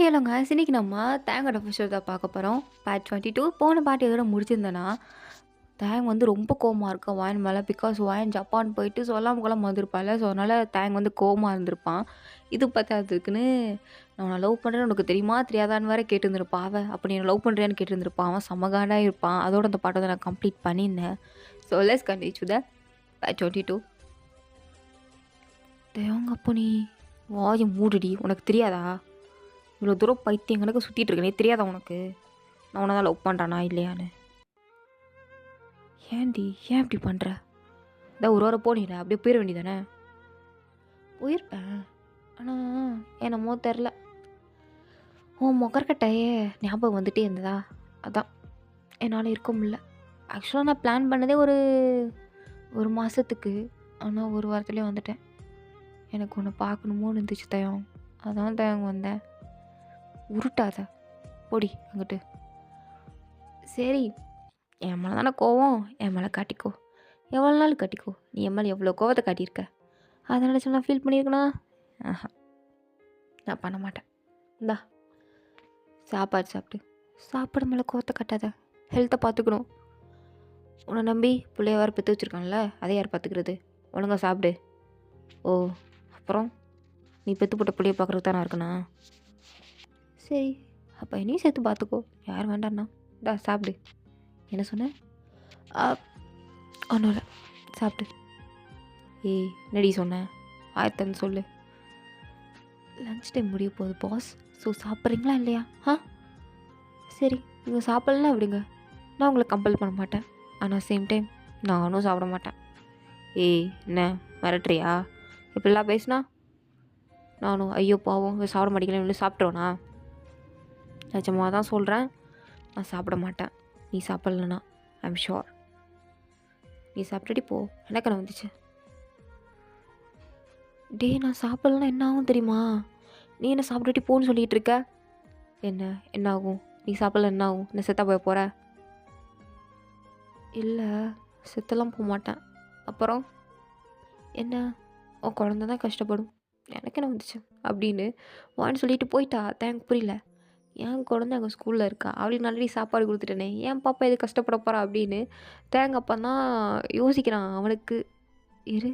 இல்லைங்க. இன்னைக்கு நம்ம தேங்கோட ஃபிஷர் தான் பார்க்க போறோம். பார்ட் 22 போன பார்ட் இதோட முடிச்சிருந்தேன்னா, தேங் வந்து ரொம்ப கோவமா இருக்கா வயன் மேல. பிகாஸ் வயன் ஜப்பான் போயிட்டு சொல்லாம கொள்ளாம வந்திருப்பான்ல. ஸோ, அதனால தேங் வந்து கோவமா இருந்திருப்பான். இது பத்தாததுக்குன்னு, "நான் உன்ன லவ் பண்றேன்னு உனக்கு தெரியுமா? தெரியாதான்னு" வேற கேட்டிருந்திருப்பா அவ. அப்ப "நீ என்ன லவ் பண்றியான்னு?" கேட்டிருந்திருப்பான். அவன் செம்ம காண்டா இருப்பான். அதோட அந்த பாட்ட வந்து நான் கம்ப்ளீட் பண்ணியிருந்தேன். So, let's continue with the part 22. "தேங் அப்போ நீ வாய மூடுடி. உனக்கு தெரியாதா? இவ்வளோ தூரம் பைத்தியம் கணக்கு சுற்றிட்டு இருக்கனே தெரியாதா உனக்கு? நான் உன்னை தான் லவ் பண்ணுறானா இல்லையான்னு. ஏன்டி ஏன் இப்படி பண்ணுற? இதான் ஒரு வாரம் போனீல அப்படியே போயிட வேண்டியதானே? போயிருப்பேன். ஆனால் என்னமோ தெரில, உன் முகர்கட்டையே ஞாபகம் வந்துட்டே இருந்ததா, அதான் என்னால் இருக்க முடியல. ஆக்சுவலாக நான் பிளான் பண்ணதே ஒரு மாதத்துக்கு. ஆனால் ஒரு வாரத்துலேயே வந்துட்டேன். எனக்கு ஒன்று பார்க்கணுமோன்னு இருந்துச்சு தயம். அதான் தயம் வந்தேன். உருட்டாத போடி அங்கிட்டு. சரி, என் மேலே தானே கோவம், என் மேலே காட்டிக்கோ. எவ்வளோ நாள் காட்டிக்கோ. நீ என் மேலே எவ்வளோ கோவத்தை காட்டியிருக்க. அதை நினச்சி நான் ஃபீல் பண்ணியிருக்கேனா? ஆஹா, நான் பண்ண மாட்டேன். இந்தா சாப்பாடு சாப்பிட்டு. சாப்பாடு மேலே கோவத்தை காட்டாத. ஹெல்த்தை பார்த்துக்கணும். உன்னை நம்பி பிள்ளைய வேறு பெற்று வச்சுருக்கான்ல, அதை யார் பார்த்துக்கிறது? ஒழுங்காக சாப்பிடு. ஓ, அப்புறம் நீ பெற்று போட்ட பிள்ளைய பார்க்குறதுக்கு தானே இருக்குண்ணா? சரி, அப்போ என்னையும் சேர்த்து பார்த்துக்கோ. யார் வேண்டாண்ணா? இந்தா சாப்பிடு. என்ன சொன்னேன்? ஒன்றும் இல்லை, சாப்பிடு. ஏய், என்னடி சொன்னேன்? ஆயத்தன்னு சொல்லு. லன்ச் டைம் முடிய போகுது பாஸ். ஸோ சாப்பிட்றீங்களா இல்லையா? சரி, நீங்கள் சாப்பிட்லாம் விடுங்க. நான் உங்களை கம்பல் பண்ண மாட்டேன். ஆனால் சேம் டைம் நானும் சாப்பிட மாட்டேன். ஏய், என்ன மிரட்டுறியா? இப்படிலாம் பேசுனா நானும் ஐயோ பாவம் சாப்பிட மாட்டேங்கிறேன் சாப்பிட்ருவேனா? நிஜமாக தான் சொல்கிறேன், நான் சாப்பிட மாட்டேன். நீ சாப்பிட்லனா ஐம் ஷோர். நீ சாப்பிட்டுடி போ. எனக்கு என்ன வந்துச்சு? டே, நான் சாப்பிட்லன்னா என்ன ஆகும் தெரியுமா? நீ என்ன சாப்பிட்டுட்டு போன்னு சொல்லிகிட்டு இருக்க. என்ன ஆகும்? நீ சாப்பிட்ல என்ன ஆகும்? என்ன செத்தா போய் போகிற? இல்லை, செத்தெல்லாம் போக மாட்டேன். அப்புறம் என்ன? உன் குழந்த தான் கஷ்டப்படும். எனக்கு என்ன வந்துச்சு அப்படின்னு வான்னு சொல்லிட்டு போயிட்டா. தேங்க் புரியல. என் குழந்தை எங்கள் ஸ்கூலில் இருக்கா, அவளுக்கு நல்லடி சாப்பாடு கொடுத்துட்டேனே, ஏன் பாப்பா எது கஷ்டப்பட போகிறா அப்படின்னு தேங்க அப்போ தான் யோசிக்கிறான். அவனுக்கு இரு,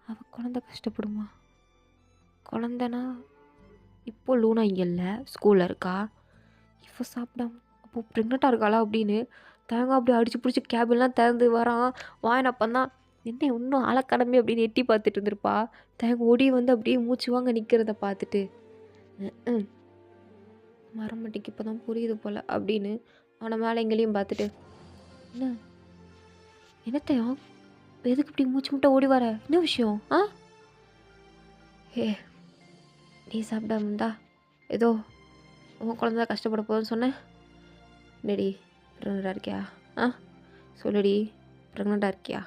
அவள் குழந்த கஷ்டப்படுமா? குழந்தனா இப்போ லூனா இங்கே இல்லை, ஸ்கூலில் இருக்கா. இப்போ சாப்பிடாம அப்போ ப்ரெக்னெண்ட்டாக இருக்காளா அப்படின்னு தேங்காய் அப்படி அடித்து பிடிச்சி கேபின்லாம் திறந்து வரான். வாயினப்பந்தான் என்ன இன்னும் ஆளக்கடமை அப்படின்னு எட்டி பார்த்துட்டு இருந்திருப்பா. தேங்காய் ஓடி வந்து அப்படியே மூச்சு வாங்க நிற்கிறத பார்த்துட்டு மரமட்டிக்கு இப்போ தான் புரியுது போல் அப்படின்னு அவனை மேலே எங்கேயும் பார்த்துட்டு என்ன என்னத்தையும் எதுக்கு இப்படி மூச்சு முட்டை ஓடி வர? என்ன விஷயம்? ஏ, நீ சாப்பிடாமந்தா ஏதோ உன் குழந்தை கஷ்டப்பட போகுதுன்னு சொன்னேன். டேடி ப்ரெக்னெண்ட்டாக இருக்கியா? சொல்லுடி, ப்ரெக்னெண்ட்டாக இருக்கியா?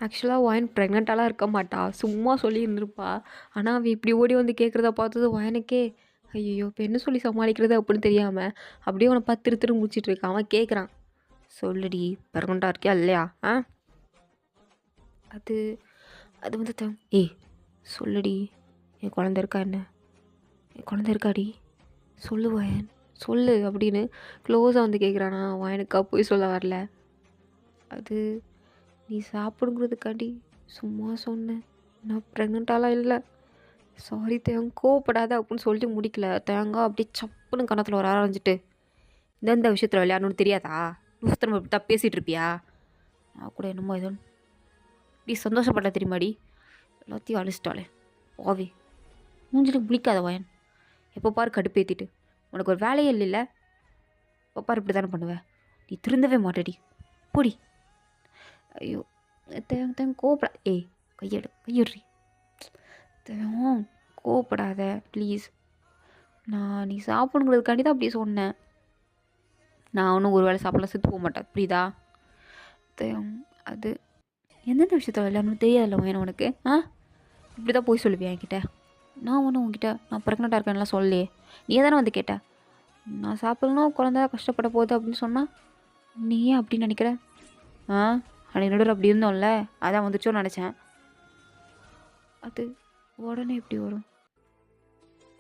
ஆக்சுவலாக வயன் ப்ரெக்னெண்ட்டாலாம் இருக்க மாட்டா, சும்மா சொல்லி இருந்திருப்பா. ஆனால் அவன் இப்படி ஓடி வந்து கேட்குறத பார்த்தது வயனுக்கே ஐயோ இப்போ என்ன சொல்லி சமாளிக்கிறது அப்படின்னு தெரியாமல் அப்படியே அவனை பார்த்து திரு முடிச்சிட்டு இருக்கான். அவன் கேட்குறான், சொல்லுடி ப்ரெக்னெண்ட்டாக இருக்கியா இல்லையா? அது அது வந்து ஏய் சொல்லுடி, என் குழந்த இருக்கா? என்ன என் குழந்த இருக்காடி? சொல்லு வயன், சொல்லு அப்படின்னு க்ளோஸாக வந்து கேட்குறானா. வயனுக்கா போய் சொல்ல வரல. அது நீ சாப்பிடுங்கிறதுக்காண்டி சும்மா சொன்னேன், நான் ப்ரெக்னெண்ட்டாலாம் இல்லை. சாரி தேங்க, கோவப்படாத அப்படின்னு சொல்லிட்டு முடிக்கல. தேங்காய் அப்படியே சப்புன்னு கணத்தில் ஒரு ஆரம்பிச்சிட்டு இந்த விஷயத்தில் விளையாடணும்னு தெரியாதா? நூஸ்திரம் இப்படி தான் பேசிகிட்டு இருப்பியா? நான் கூட என்னமோ ஏதோ நீ சந்தோஷப்பட்ட தெரியுமாடி? எல்லாத்தையும் அழிச்சிட்டாலே ஓவி. மூஞ்சிட்டு முழிக்காத வயன். எப்போ பாரு கடுப்பேற்றிட்டு உனக்கு ஒரு வேலையே இல்லைல்ல. எப்போ பாரு இப்படி தானே பண்ணுவேன். நீ திருந்தவே மாட்டேடி, போடி. ஐயோ தேங்க கோவப்படா. ஏய் கையிடுறி. தேவம் கோவப்படாத ப்ளீஸ். நீ சாப்பிடுங்கிறதுக்காண்டி தான் அப்படி சொன்னேன். நான் ஒன்றும் ஒரு வேளை சாப்பிடலாம் செத்து போக மாட்டேன், புரியுதா? அது எந்தெந்த விஷயத்த விளையாடணும் தெரியாதுல்ல வேணும் உனக்கு. இப்படி தான் போய் சொல்லுவியா என்கிட்ட? நான் ஒன்றும் உங்ககிட்ட நான் ப்ரெக்னெண்ட்டாக இருக்கேன்லாம் சொல்லலையே. நீ தானே வந்து கேட்ட, நான் சாப்பிட்ணும் குழந்தை கஷ்டப்பட போகுது அப்படின்னு சொன்னால் நீ ஏன் அப்படின்னு நினைக்கிற? அன்னைக்கு நடுவர் அப்படி இருந்தோம்ல, அதான் வந்துச்சோன்னு நினச்சேன். அது உடனே எப்படி வரும்?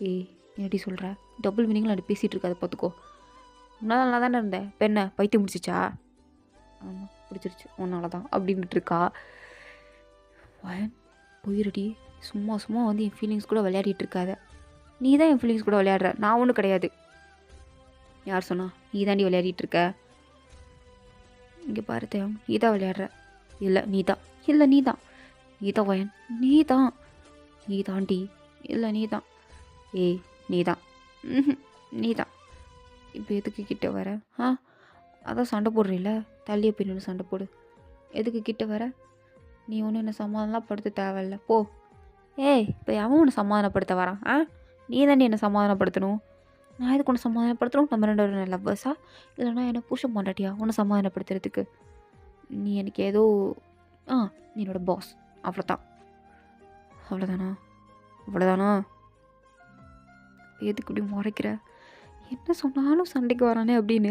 ஏய் என்னடி சொல்கிற? டபுள் மீனிங்கில் அப்படி பேசிகிட்டு இருக்காது பார்த்துக்கோ. முன்னாள் நல்லா தானே இருந்தேன், இப்போ என்ன பைத்தியம் முடிச்சிச்சா? ஆமாம் பிடிச்சிருச்சு உன்னால தான் அப்படின்ட்டு இருக்கா. வயன் போயிருடி. சும்மா சும்மா வந்து என் ஃபீலிங்ஸ் கூட விளையாடிட்டு இருக்காத. நீ தான் என் ஃபீலிங்ஸ் கூட விளையாடுற, நான் ஒன்றும் கிடையாது. யார் சொன்னா? நீ தாண்டி விளையாடிட்டு இருக்க. இங்கே பாரு தேவம், நீ தான் விளையாடுற. இல்லை நீ தான், இல்லை நீ தான், நீ தான் வயன், நீ தான், நீ தாண்டி, இல்லை நீ தான். ஏய் நீ தான், நீ தான். இப்போ எதுக்கு கிட்ட வர? அதான் சண்டை போடுறீல்ல, தள்ளியே பின்னு சண்டை போடு. எதுக்கு கிட்ட வர? நீ ஒன்றும் என்னை சமாதானம்லாம் படுத்த தேவையில்ல போ. ஏய் இப்போ அவன் உன்னை சமாதானப்படுத்த வரான்? நீ தாண்டி என்னை சமாதானப்படுத்தணும். நான் எதுக்கு உன்னை சமாதானப்படுத்தணும்? நம்ம 2 பேரும் லவ்வர்ஸா? இல்லைனா என்னை புருஷன் பொண்டாட்டியா உன்னை சமாதானப்படுத்துறதுக்கு? நீ எனக்கு ஏதோ நீ என்னோட பாஸ், அவ்வளோதான். அவ்வளோதானா? அவ்வளோதானா? எதுக்கு இப்படி முறைக்கிற? என்ன சொன்னாலும் சண்டைக்கு வரானே அப்படின்னு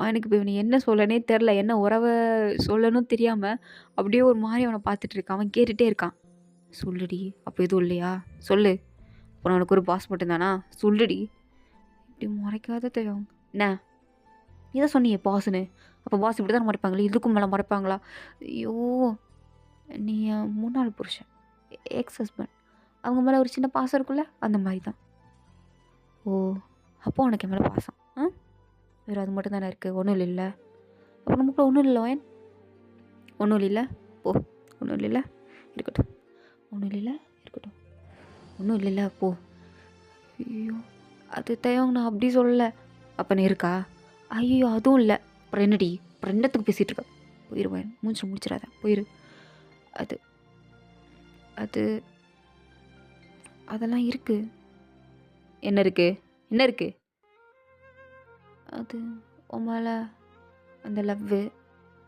எனக்கு இப்போ இவனை என்ன சொல்லனே தெரில. என்ன உறவை சொல்லணும் தெரியாமல் அப்படியே ஒரு மாதிரி அவனை பார்த்துட்டு இருக்கான். அவன் கேட்டுகிட்டே இருக்கான். சொல்லுடி, அப்போ எதுவும் இல்லையா? சொல்லு. அப்போ அவனுக்கு ஒரு பாஸ் மட்டும்தானா? சொல்லுடி. இப்படி முறைக்காத தெரியும். என்ன நீ தான் சொன்னியே பாஸ்ன்னு, அப்போ பாஸ் இப்படி தான் மறைப்பாங்களே, இதுக்கும் மேலே மறைப்பாங்களா? ஐயோ, நீ என் முன்னாள் புருஷன், எக்ஸ் ஹஸ்பண்ட், அவங்க மேலே ஒரு சின்ன பாசம் இருக்குல்ல, அந்த மாதிரி தான். ஓ அப்போ உனக்கு என் மேலே பாசம்? வேறு அது மட்டும் தானே இருக்குது, ஒன்றும் இல்லை. அப்போ நமக்கு ஒன்றும் இல்லை வயன், ஒன்றும் இல்லை. போ, ஒன்றும் இல்லை இருக்கட்டும், ஒன்றும் இல்லை இருக்கட்டும், ஒன்றும் இல்லைல்ல போ. ஐயோ அது தயவங்க, நான் அப்படி சொல்லலை. அப்போ நீ இருக்கா? ஐயோ அதுவும் இல்லை. அப்புறம் என்னடி, அப்புறம் என்னத்துக்கு பேசிகிட்டு இருக்க? போயிடுவேன், மூஞ்சி முடிச்சிடாத, போயிரு. அது அது அதெல்லாம் இருக்குது. என்ன இருக்குது? என்ன இருக்குது? அது உன் மேலே அந்த லவ்வு,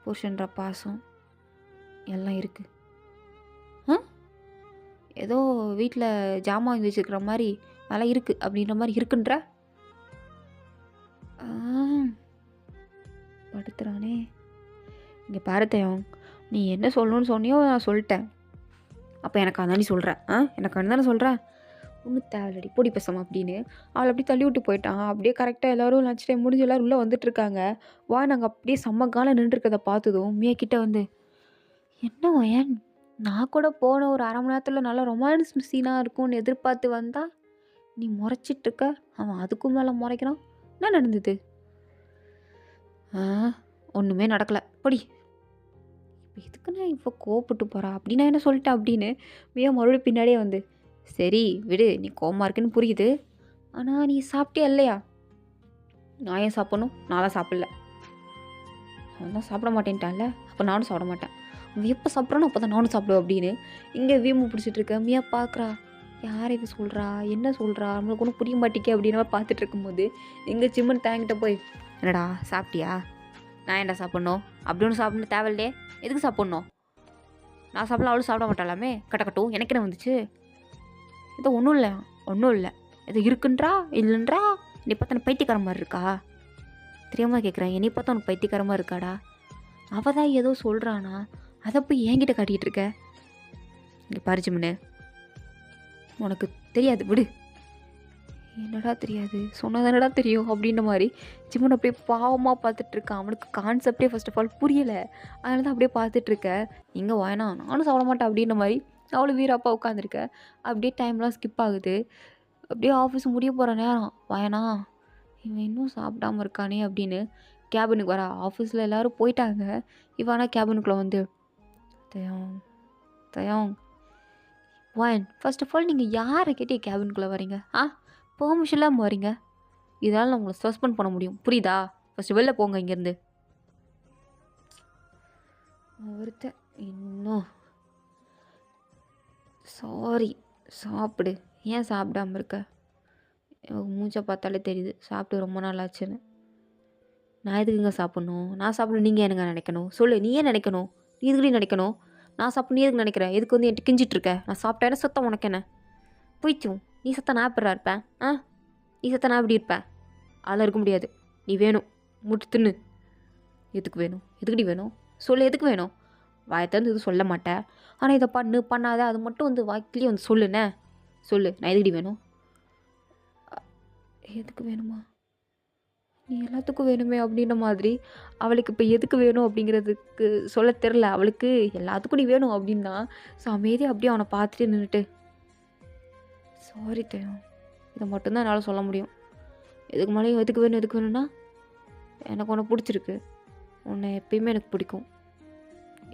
புருஷன்ற பாசம் எல்லாம் இருக்குது. ஏதோ வீட்டில் ஜாமான் வாங்கி வச்சுருக்கிற மாதிரி அதெல்லாம் இருக்குது அப்படின்ற மாதிரி இருக்குன்ற படுத்துறானே. இங்கே பாரத்தையும், நீ என்ன சொல்லணும்னு சொன்னியோ நான் சொல்லிட்டேன். அப்போ எனக்கு அதான் நீ சொல்கிறேன்? எனக்கு தானே சொல்கிறேன். ஒன்றும் தேவையில்லடி பொடி பேசாமல் அப்படின்னு அவளை அப்படியே தள்ளி விட்டு போயிட்டான். அப்படியே கரெக்டாக எல்லோரும் லஞ்ச் டைம் முடிஞ்சு எல்லோரும் உள்ளே வந்துட்டுருக்காங்க. நாங்கள் அப்படியே செம்ம காலம் நின்றுருக்கதை பார்த்ததும் மியா கிட்டே வந்து, என்ன வயன், நான் கூட போன ஒரு 1/2 மணி நேரத்தில் நல்லா ரொமான்ஸ் சீனாக இருக்கும்னு எதிர்பார்த்து வந்தா நீ முறைச்சிட்ருக்க. அவன் அதுக்கும் மேலே முறைக்கிறான். என்ன நடந்தது? ஒன்றுமே நடக்கலை பொடி. இப்போ இதுக்குன்னா இப்போ கோவப்பட்டு போகிறா அப்படின்னா என்ன சொல்லிட்டேன் அப்படின்னு மியா மறுபடியும் பின்னாடியே வந்து, சரி விடு, நீ கோவமாக இருக்குன்னு புரியுது, ஆனால் நீ சாப்பிட்டியா இல்லையா? நான் ஏன் சாப்பிட்ணும்? நான்லாம் சாப்பிடல. அவன் தான் சாப்பிட மாட்டேன்ட்டான்ல, அப்போ நானும் சாப்பிட மாட்டேன். அவன் எப்போ சாப்பிட்றானோ அப்போ தான் நானும் சாப்பிடுவேன் அப்படின்னு இங்கே வீம்பு பிடிச்சிட்டு இருக்க. மியா பார்க்குறா, யார் இது சொல்கிறா, என்ன சொல்கிறா, நம்மளுக்கு ஒன்றும் புரிய மாட்டேக்கே அப்படின்னு பார்த்துட்டு இருக்கும்போது எங்கள் சிம்மன் தேங்கிட்ட போய், என்னடா சாப்பிட்டியா? நான் ஏன்டா சாப்பிட்ணும்? அப்படி ஒன்று சாப்பிட்ணும் தேவையில்லையே, எதுக்கு சாப்பிட்ணும்? நான் சாப்பிடலாம், அவளும் சாப்பிட மாட்டாளாமே, கட்டக்கட்டும் எனக்கு என்ன வந்துச்சு? இது ஒன்றும் இல்லை, ஒன்றும் இல்லை, இது இருக்குன்றா இல்லைன்றா. என்னை பார்த்தா எனக்கு பைத்தியக்கார மாதிரி இருக்கா? தெரியாமல் கேட்குறேன், என்னை பார்த்தா உனக்கு பைத்தியக்காரமாக இருக்காடா? அவள் தான் ஏதோ சொல்கிறானா, அதை போய் என்கிட்ட காட்டிகிட்டு இருக்க. இங்கே பறிச்சுமுன்னு உனக்கு தெரியாது விடு. என்னடா தெரியாது, சொன்னதானடா தெரியும் அப்படின்ற மாதிரி சிம்மன் அப்படியே பாவமாக பார்த்துட்ருக்கான். அவனுக்கு கான்செப்டே ஃபர்ஸ்ட் ஆஃப் ஆல் புரியலை, அதனால தான் அப்படியே பார்த்துட்ருக்க. இங்கே வாயனா நானும் சாப்பிட மாட்டேன் அப்படின்ற மாதிரி அவ்வளோ வீராப்பா உட்காந்துருக்க. அப்படியே டைம்லாம் ஸ்கிப் ஆகுது. அப்படியே ஆஃபீஸ் முடிய போகிற நேரம், வாயனா இவன் இன்னும் சாப்பிடாமல் இருக்கானே அப்படின்னு கேபினுக்கு வர. ஆஃபீஸில் எல்லோரும் போயிட்டாங்க. இவனா கேபினுக்குள்ளே வந்து, தயம் தயம் ஒன், ஃபர்ஸ்ட் ஆஃப் ஆல் நீங்கள் யாரை கேட்டு கேபினுக்குள்ளே வரீங்க? பெர்மிஷன்லாம் வரீங்க? இதனால் நான் உங்களை சஸ்பெண்ட் பண்ண முடியும், புரியுதா? ஃபஸ்ட்டு வெளில போங்க இங்கேருந்து. ஒருத்தன் இன்னும் சாரி சாப்பிடு. ஏன் சாப்பிடாமல் இருக்க? மூச்சை பார்த்தாலே தெரியுது சாப்பிட்டு ரொம்ப நாள் ஆச்சுன்னு. நான் எதுக்குங்க சாப்பிட்ணும்? நான் சாப்பிட நீங்கள் என்னங்க நினைக்கணும்? சொல்லு, நீ ஏன் நினைக்கணும்? நீ எதுக்கு நினைக்கணும்? நான் சாப்பிட நீ எதுக்கு நினைக்கிறேன்? எதுக்கு வந்து என்கிட்ட கிஞ்சிட்ருக்க? நான் சாப்பிட்டேன்னா சத்தம் உனக்கு என்ன? போயிச்சும் நீ சத்தம் நான் எப்படா இருப்பேன்? நீ சத்தம் நான் எப்படி இருப்பேன்? அதெல்லாம் இருக்க முடியாது. நீ வேணும், முட்டு தின்னு. எதுக்கு வேணும்? எதுக்குடி வேணும்? சொல்லு, எதுக்கு வேணும்? வாயத்திறந்து எதுவும் சொல்ல மாட்டேன், ஆனால் இதை பண்ணாத, அது மட்டும் வந்து வாய்க்கிலேயே வந்து சொல்லுண்ணே. சொல்லு, நான் எதுக்கடி வேணும்? எதுக்கு வேணுமா? நீ எல்லாத்துக்கும் வேணுமே அப்படின்ற மாதிரி அவளுக்கு இப்போ எதுக்கு வேணும் அப்படிங்கிறதுக்கு சொல்ல தெரில. அவளுக்கு எல்லாத்துக்கும் நீ வேணும் அப்படின்னா ஸோ அமைதியாக அப்படியே அவனை பார்த்துட்டு நின்றுட்டு, சாரி தயம், இதை மட்டும்தான் என்னால் சொல்ல முடியும். எதுக்கு மேலேயும் எதுக்கு வேணும் எதுக்கு வேணும்னா, எனக்கு உன்னை பிடிச்சிருக்கு, உன்னை எப்பயுமே எனக்கு பிடிக்கும்,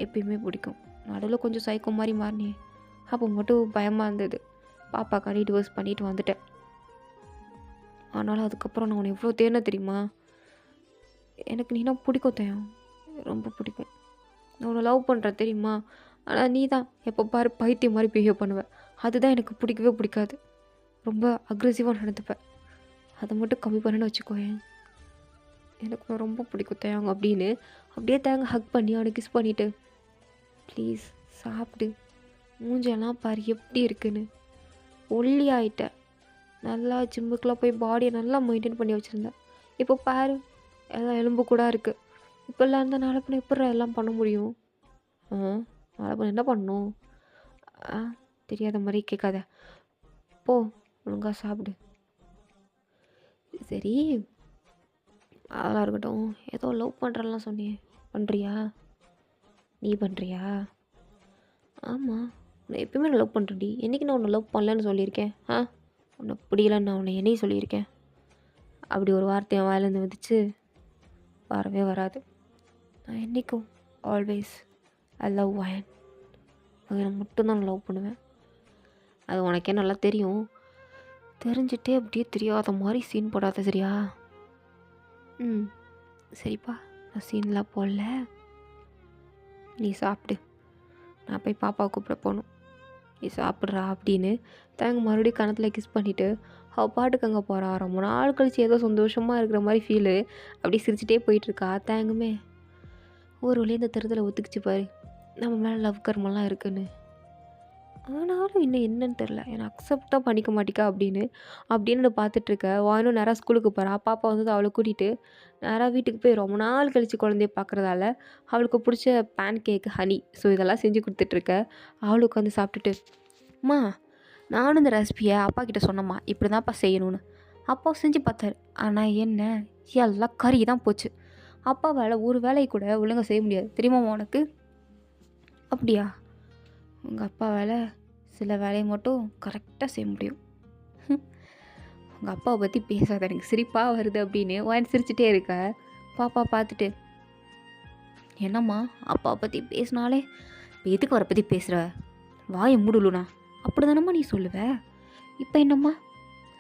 எப்பயுமே பிடிக்கும். நடுவில் கொஞ்சம் சைக்கோ மாதிரி மாறினே, அப்போ மட்டும் பயமாக இருந்தது. பாப்பாக்காண்டி டிவோர்ஸ் பண்ணிட்டு வந்துட்டேன். ஆனாலும் அதுக்கப்புறம் நான் உன்னை எவ்வளோ தேடின தெரியுமா? எனக்கு நீனா பிடிக்கும் தயம், ரொம்ப பிடிக்கும். நான் உன்னை லவ் பண்ணுறேன் தெரியுமா? ஆனால் நீ தான் எப்போ பாரு பைத்தியம் மாதிரி பிஹேவ் பண்ணுவேன். அதுதான் எனக்கு பிடிக்கவே பிடிக்காது. ரொம்ப அக்ரெசிவாக நடந்துப்பேன். அதை மட்டும் கம்மி பண்ணுன்னு வச்சுக்கோயேன். எனக்கு உன்னை ரொம்ப பிடிக்கும் தயாங்க அப்படின்னு அப்படியே தேங்க ஹக் பண்ணி அவனை கிஸ் பண்ணிவிட்டு, ப்ளீஸ் சாப்பிடு, மூஞ்செல்லாம் பாரு எப்படி இருக்குன்னு. ஒல்லி ஆகிட்டேன். நல்லா ஜிம்முக்கெலாம் போய் பாடியை நல்லா மெயின்டைன் பண்ணி வச்சுருந்தேன். இப்போ பாரு எல்லாம் எலும்பு கூட இருக்குது. இப்போல்லாம் இருந்தால் நாளை பண்ண எப்படி எல்லாம் பண்ண முடியும்? நாளை பண்ண என்ன பண்ணணும்? தெரியாத மாதிரி கேட்காத. போ ஒழுங்கா சாப்பிடு. சரி அதெல்லாம் இருக்கட்டும். ஏதோ லவ் பண்ணுறலாம் சொன்னியே, பண்ணுறியா? நீ பண்ணுறியா? ஆமாம், நான் எப்பயுமே நான் லவ் பண்ணுறேன்டி. என்றைக்கு நான் உன்னை லவ் பண்ணலன்னு சொல்லியிருக்கேன்? உன்னை பிடிக்கலன்னு நான் உன்னை என்னையும் சொல்லியிருக்கேன்? அப்படி ஒரு வார்த்தை என் வாயிலேருந்து வந்துச்சு, வரவே வராது. நான் என்றைக்கும் ஆல்வேஸ் ஐ லவ் வயன். அவனை மட்டும்தான் நான் லவ் பண்ணுவேன். அது உனக்கே நல்லா தெரியும். தெரிஞ்சிட்டே அப்படியே தெரியாத மாதிரி சீன் போடாத சரியா? சரிப்பா, நான் சீன்லாம் போடல. நீ சாப்பிடு, நான் போய் பாப்பாவை கூப்பிட போகணும். நீ சாப்பிட்றா அப்படின்னு தேங்க மறுபடியும் கணத்தில் கிஸ் பண்ணிவிட்டு அவள் பாட்டுக்கு அங்கே போகிறா. ரொம்ப நாள் கழிச்சு ஏதோ சந்தோஷமாக இருக்கிற மாதிரி ஃபீலு. அப்படியே சிரிச்சிட்டே போயிட்டுருக்கா. தேங்குமே ஒரு வழியாக இந்த தெருத்தில் ஒத்துக்குச்சு பாரு, நம்ம மேலே லவ் கர்மெல்லாம் இருக்குன்னு. ஆனாலும் இன்னும் என்னன்னு தெரில, என்னை அக்செப்டாக பண்ணிக்க மாட்டிக்கா அப்படின்னு நான் பார்த்துட்ருக்க. வாயினும் நேராக ஸ்கூலுக்கு போகிறா. பாப்பா வந்து அவளை கூட்டிகிட்டு நேராக வீட்டுக்கு போய் ரொம்ப நாள் கழித்து குழந்தைய பார்க்குறதால அவளுக்கு பிடிச்ச பேன் கேக்கு ஹனி ஸோ இதெல்லாம் செஞ்சு கொடுத்துட்ருக்க. அவளுக்கு வந்து சாப்பிட்டுட்டு, அம்மா நானும் இந்த ரெசிபியை அப்பா கிட்ட சொன்னம்மா இப்படி தான்ப்பா செய்யணும்னு. அப்பா செஞ்சு பார்த்தாரு. ஆனால் என்ன, எல்லாம் கறி தான் போச்சு. அப்பா வேலை ஒரு வேலையை கூட ஒழுங்காக செய்ய முடியாது தெரியுமாம்மா உனக்கு? அப்படியா? உங்கள் அப்பா வேலை சில வேலையை மட்டும் கரெக்டாக செய்ய முடியும். உங்கள் அப்பாவை பற்றி பேசாத, எனக்கு சிரிப்பாக வருது அப்படின்னு வாங்கி சிரிச்சிட்டே இருக்க. பாப்பா பார்த்துட்டு, என்னம்மா அப்பாவை பற்றி பேசினாலே இப்போ எதுக்கு அவரை பற்றி பேசுகிற? வாயை மூடலுண்ணா அப்படி தானம்மா நீ சொல்லுவ. இப்போ என்னம்மா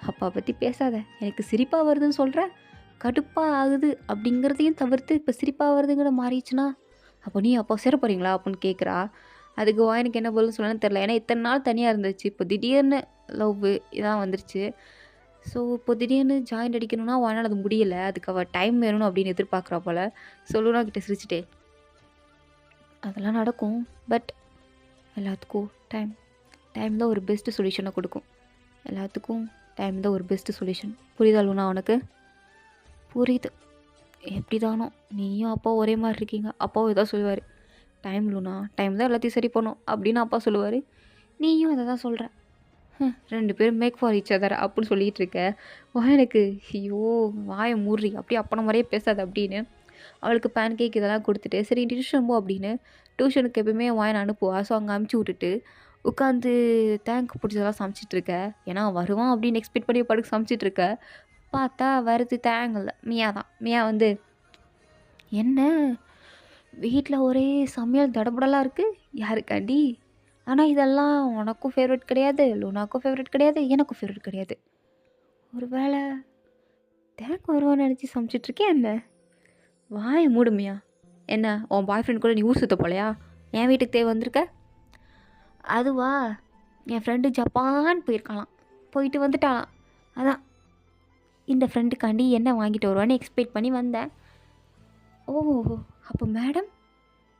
அப்பாவை பற்றி பேசாத, எனக்கு சிரிப்பாக வருதுன்னு சொல்கிற, கடுப்பாக ஆகுது அப்படிங்கிறதையும் தவிர்த்து இப்போ சிரிப்பாக வருதுங்கிற மாறிடுச்சுன்னா அப்போ நீ அப்பா சேர போகிறீங்களா அப்படின்னு கேட்குறா. அதுக்கு எனக்கு என்ன பதில் சொல்லணும்னு தெரில. ஏன்னா இத்தனை நாள் தனியாக இருந்துச்சு, இப்போ திடீர்னு லவ் இதான் வந்துருச்சு. ஸோ இப்போ திடீர்னு ஜாயிண்ட் அடிக்கணும்னா வாயினால் அது முடியலை. அதுக்கு அவள் டைம் வேணும் அப்படின்னு எதிர்பார்க்குறா போல். சொல்லுனா கிட்ட சிரிச்சிட்டே, அதெல்லாம் நடக்கும், பட் எல்லாத்துக்கும் டைம் தான் ஒரு பெஸ்ட்டு சொல்யூஷனை கொடுக்கும். எல்லாத்துக்கும் டைம் தான் ஒரு பெஸ்ட்டு சொல்யூஷன். புரியுதா லூனா உனக்கு? புரியுது. எப்படி தானோ நீயும் அப்பா ஒரே மாதிரி இருக்கீங்க. அப்பாவும் இதான் சொல்லுவார், டைம் லூனா, டைம் தான் எல்லாத்தையும் சரி பண்ணும் அப்படின்னு அப்பா சொல்லுவார். நீயும் அதை தான் சொல்கிற. 2 பேரும் மேக் ஃபார் ஈச் அதர் அப்படின்னு சொல்லிகிட்டு இருக்க. எனக்கு ஐயோ வாயை மூடுறி, அப்படியே அப்பன மாதிரியே பேசாது அப்படின்னு அவளுக்கு பேன் கேக் இதெல்லாம் கொடுத்துட்டு, சரி டியூஷன் போ அப்படின்னு டியூஷனுக்கு எப்பயுமே வாயனை அனுப்புவா. ஸோ அங்கே அமுச்சு விட்டுட்டு உட்காந்து தேங்க் பிடிச்சதெல்லாம் சமைச்சிட்ருக்க. ஏன்னா வருவான் அப்படின்னு எக்ஸ்பெக்ட் பண்ணி படுக்க சமைச்சிட்ருக்க. பார்த்தா வருது தேங்கல்ல, மியா தான். மியா வந்து, என்ன வீட்டில் ஒரே சமையல் தடபடலாக இருக்குது, யாருக்காண்டி? ஆனால் இதெல்லாம் உனக்கும் ஃபேவரட் கிடையாது, லூனாக்கும் ஃபேவரட் கிடையாது, எனக்கும் ஃபேவரட் கிடையாது. ஒரு வேளை தேங்க் வருவான்னு நினச்சி சமைச்சிட்ருக்கேன் என்ன? வாயை மூடுமையா. என்ன உன் பாய் ஃப்ரெண்ட் கூட நீ ஊர் சுற்ற போலையா? என் வீட்டுக்கு தேவை வந்திருக்க? அதுவா, என் ஃப்ரெண்டு ஜப்பான் போயிருக்கலாம், போயிட்டு வந்துட்டாலாம். அதான் இந்த ஃப்ரெண்டுக்காண்டி என்ன வாங்கிட்டு வருவான்னு எக்ஸ்பெக்ட் பண்ணி வந்தேன். ஓ அப்போ மேடம்,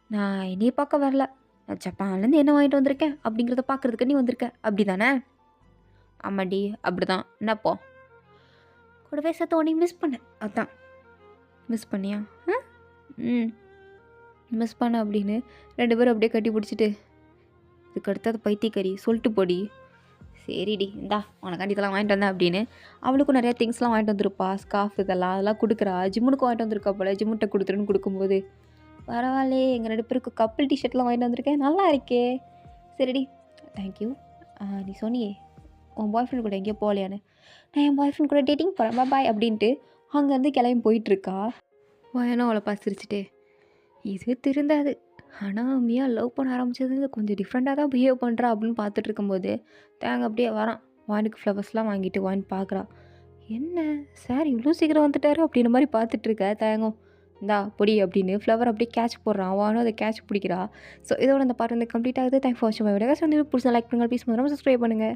நான் என்னையை பார்க்க வரல, நான் ஜப்பான்லேருந்து என்ன வாங்கிட்டு வந்திருக்கேன் அப்படிங்கிறத பார்க்குறதுக்கு நீ வந்திருக்க அப்படி தானே? ஆமாடி அப்படி தான். என்னப்போ கூடவே சேர்த்து உடனே மிஸ் பண்ணேன். அதான் மிஸ் பண்ணியா? மிஸ் பண்ண அப்படின்னு 2 பேரும் அப்படியே கட்டி பிடிச்சிட்டு, இதுக்கு அடுத்தது பைத்தியக்காரி சொல்லிட்டு போடி. சரிடி இந்தா உனக்காண்டி இதெல்லாம் வாங்கிட்டு வந்தேன் அப்படின்னு அவளுக்கும் நிறையா திங்ஸ்லாம் வாங்கிட்டு வந்திருப்பா. ஸ்கார்ஃப் அதெல்லாம் கொடுக்குறா. ஜிம்முனுக்கும் வாங்கிட்டு வந்திருக்கா போல. ஜிம்முட்ட கொடுத்துருன்னு கொடுக்கும்போது பரவாயில்லையே எங்கள் 2 பேருக்கும் கப்பிள் டிஷர்ட்லாம் வாங்கிட்டு வந்திருக்கேன். நல்லா இருக்கே. சரிடி தேங்க்யூ. நீ சொன்னியே உன் பாய் ஃப்ரெண்ட் கூட எங்கேயோ போகலையான்னு. நான் என் பாய் ஃப்ரெண்ட் கூட டேட்டிங் போகிறேன் பாய் அப்படின்ட்டு அங்கேருந்து கிளம்பி போயிட்டுருக்கா. வாயனும் அவளை பார்த்துருச்சுட்டே இது திருந்தாது. ஆனால் மியா லவ் பண்ண ஆரம்பிச்சது கொஞ்சம் டிஃப்ரெண்ட்டாக தான் பிஹேவ் பண்ணுறா அப்படின்னு பார்த்துட்டு இருக்கும்போது தேங்க அப்படியே வரான். வானுக்கு ஃப்ளவர்ஸ்லாம் வாங்கிட்டு வான் பார்க்குறா. என்ன சார் இவ்வளோ சீக்கிரம் வந்துட்டாரு அப்படின்ற மாதிரி பார்த்துட்ருக்க தேங்கும். இந்தா பொடி அப்படின்னு ஃப்ளவர் அப்படியே கேட்ச் போடுறான். வானும் அதை கேட்ச் பிடிக்கிறா. ஸோ இதோட அந்த பாட்டு வந்து கம்ப்ளீட் ஆகுது. தேங்க்ஸ் ஃபார் வாட்சிங். மை வீடியோஸ் வந்து பிடிச்சா லைக் பண்ணுங்கள். ப்ளீஸ் மறக்காம சப்ஸ்கிரைப் பண்ணுங்கள்.